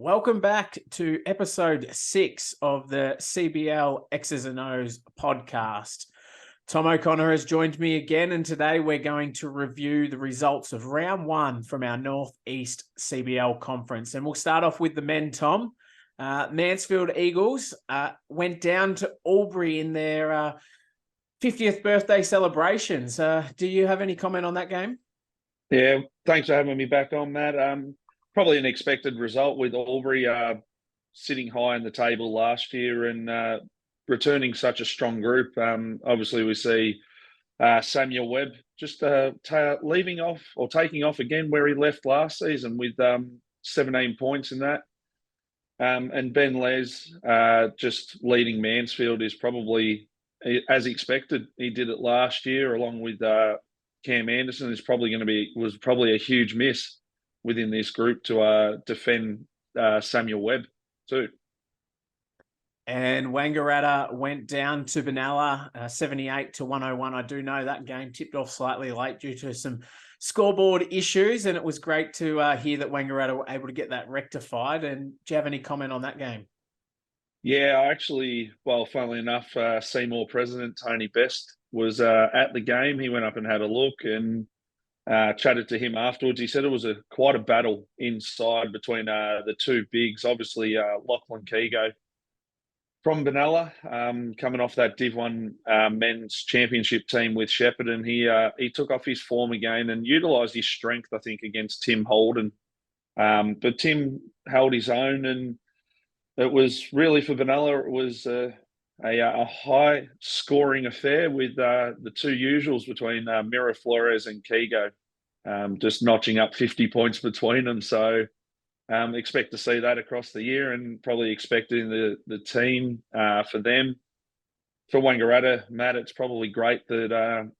Welcome back to Ep.6 of the CBL X's and O's podcast. Tom O'Connor has joined me again, and today we're going to review the results of round one from our Northeast CBL conference. And we'll start off with the men, Tom. Mansfield Eagles went down to Albury in their 50th birthday celebrations. Do you have any comment on that game? Yeah, thanks for having me back on, Matt. Probably an expected result with Albury sitting high in the table last year and returning such a strong group. Obviously, we see Samuel Webb just leaving off or taking off again where he left last season with 17 points in that. And Ben Les just leading Mansfield is probably as expected. He did it last year along with Cam Anderson. Was probably a huge miss within this group to defend Samuel Webb too. And Wangaratta went down to Benalla 78-101. I do know that game tipped off slightly late due to some scoreboard issues, and it was great to hear that Wangaratta were able to get that rectified. And do you have any comment on that game? Yeah, funnily enough, Seymour president Tony Best was at the game. He went up and had a look and chatted to him afterwards. He said it was quite a battle inside between the two bigs. Obviously, Lachlan Keego from Benalla, coming off that Div 1 men's championship team with Shepparton. He took off his form again and utilised his strength, I think, against Tim Holden. But Tim held his own, and it was really for Benalla, it was a high-scoring affair with the two usuals between Mira Flores and Keego, just notching up 50 points between them. So expect to see that across the year, and probably expecting the team for them. For Wangaratta, Matt, it's probably great that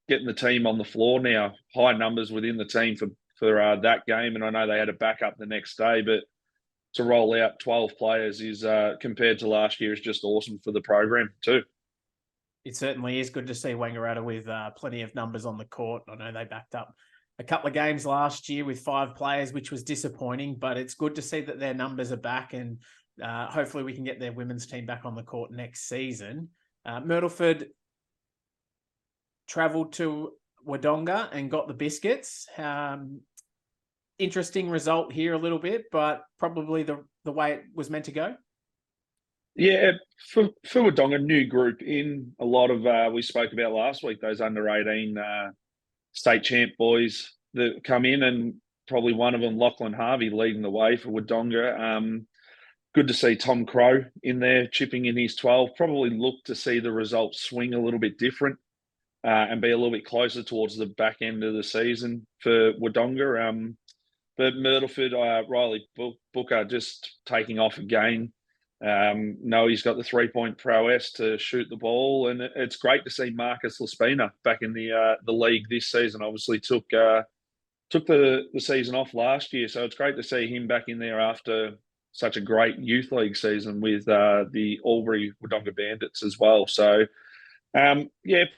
getting the team on the floor now, high numbers within the team for that game. And I know they had a backup the next day, but to roll out 12 players is compared to last year is just awesome for the program too. It certainly is good to see Wangaratta with plenty of numbers on the court. I know they backed up a couple of games last year with 5 players, which was disappointing, but it's good to see that their numbers are back, and hopefully we can get their women's team back on the court next season. Myrtleford travelled to Wodonga and got the biscuits. Interesting result here a little bit, but probably the way it was meant to go. Yeah, for Wodonga, new group in a lot of we spoke about last week, those under 18 state champ boys that come in, and probably one of them, Lachlan Harvey, leading the way for Wodonga. Good to see Tom Crow in there chipping in his 12. Probably look to see the results swing a little bit different and be a little bit closer towards the back end of the season for Wodonga. But Myrtleford, Riley Booker just taking off again. He's got the 3-point prowess to shoot the ball, and it's great to see Marcus Laspina back in the league this season. Obviously took the season off last year, so it's great to see him back in there after such a great youth league season with the Albury Wodonga Bandits as well. So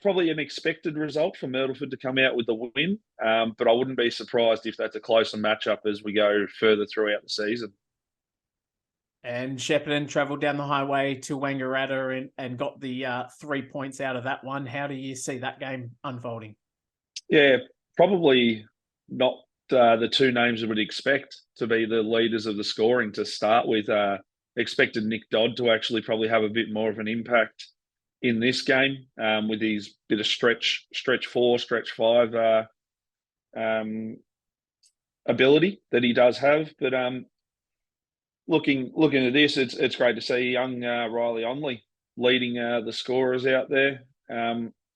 probably an expected result for Myrtleford to come out with the win, but I wouldn't be surprised if that's a closer matchup as we go further throughout the season. And Shepparton travelled down the highway to Wangaratta and got the 3 points out of that one. How do you see that game unfolding? Yeah, probably not the two names I would expect to be the leaders of the scoring to start with. Expected Nick Dodd to actually probably have a bit more of an impact in this game with his bit of stretch 4, stretch 5 ability that he does have. But looking at this, it's great to see young Riley Onley leading the scorers out there.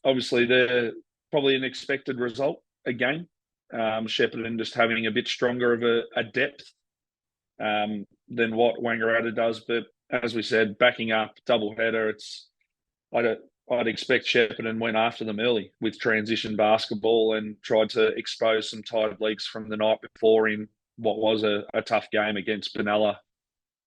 Obviously, they're probably an expected result again. Shepparton just having a bit stronger of a depth than what Wangaratta does. But as we said, backing up doubleheader, I'd expect Shepparton went after them early with transition basketball and tried to expose some tired legs from the night before in what was a tough game against Benalla.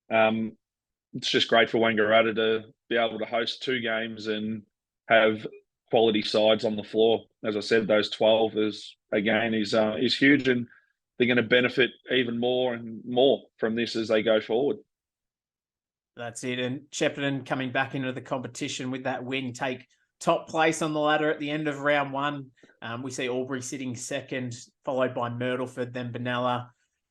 It's just great for Wangaratta to be able to host 2 games and have quality sides on the floor. As I said, those 12 is huge, and they're going to benefit even more and more from this as they go forward. That's it. And Shepparton coming back into the competition with that win, take top place on the ladder at the end of round one. We see Albury sitting second, followed by Myrtleford, then Benalla,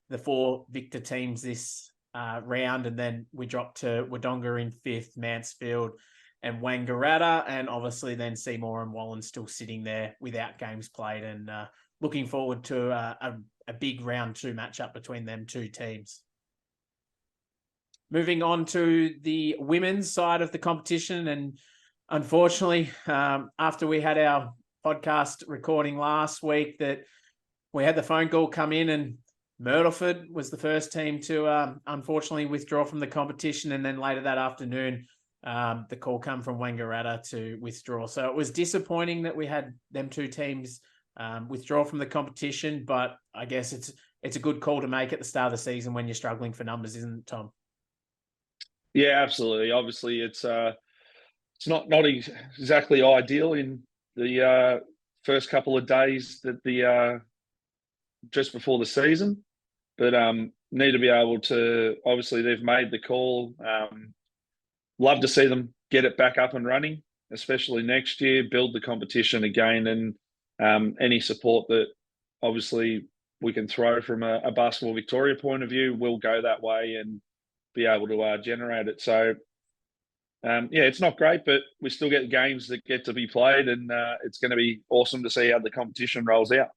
the 4 victor teams this round. And then we drop to Wodonga in 5th, Mansfield and Wangaratta. And obviously then Seymour and Wallen still sitting there without games played, and looking forward to a big round 2 matchup between them 2 teams. Moving on to the women's side of the competition. And unfortunately, after we had our podcast recording last week, that we had the phone call come in, and Myrtleford was the first team to unfortunately withdraw from the competition. And then later that afternoon, the call come from Wangaratta to withdraw. So it was disappointing that we had them 2 teams withdraw from the competition, but I guess it's a good call to make at the start of the season when you're struggling for numbers, isn't it, Tom? Yeah, absolutely. Obviously, it's not exactly ideal in the first couple of days that the just before the season, but need to be able to. Obviously, they've made the call. Love to see them get it back up and running, especially next year. Build the competition again, and any support that obviously we can throw from a Basketball Victoria point of view will go that way and be able to generate it. So, yeah, it's not great, but we still get games that get to be played, and it's going to be awesome to see how the competition rolls out.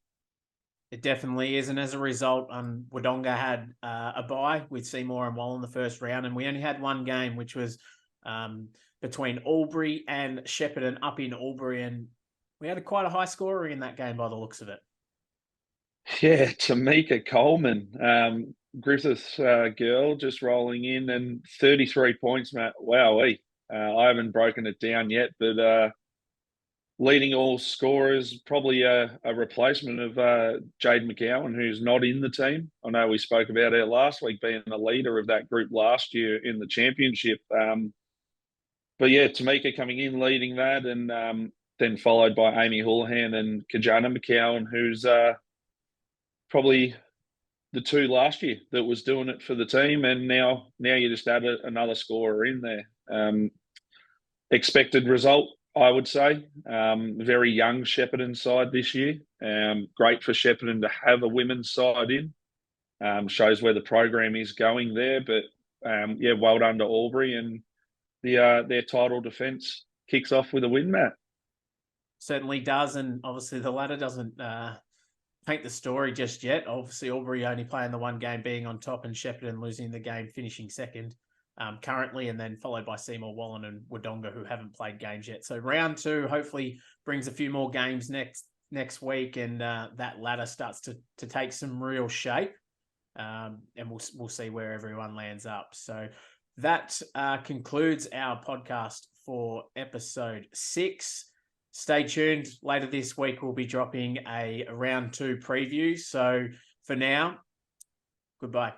It definitely is. And as a result, Wodonga had a bye with Seymour and Wallen the first round, and we only had one game, which was between Albury and Shepparton up in Albury, and we had quite a high scorer in that game by the looks of it. Yeah, Tamika Coleman, Griffith's girl, just rolling in, and 33 points, Matt. Wowee. I haven't broken it down yet, but leading all scorers, probably a replacement of Jade McGowan, who's not in the team. I know we spoke about her last week being the leader of that group last year in the championship. But yeah, Tamika coming in, leading that, and then followed by Amy Houlihan and Kajana McCowan, who's probably the 2 last year that was doing it for the team, and now you just add another scorer in there. Expected result, I would say. Very young Shepparton side this year. Great for Shepparton to have a women's side in. Shows where the program is going there. But yeah, well done to Albury, and their title defence kicks off with a win, Matt. Certainly does, and obviously the ladder doesn't paint the story just yet. Obviously, Albury only playing the one game, being on top, and Shepparton losing the game, finishing second currently, and then followed by Seymour, Wallen and Wodonga, who haven't played games yet. So round 2 hopefully brings a few more games next week, and that ladder starts to take some real shape, and we'll see where everyone lands up. So that concludes our podcast for episode 6. Stay tuned. Later this week, we'll be dropping a round 2 preview. So for now, goodbye.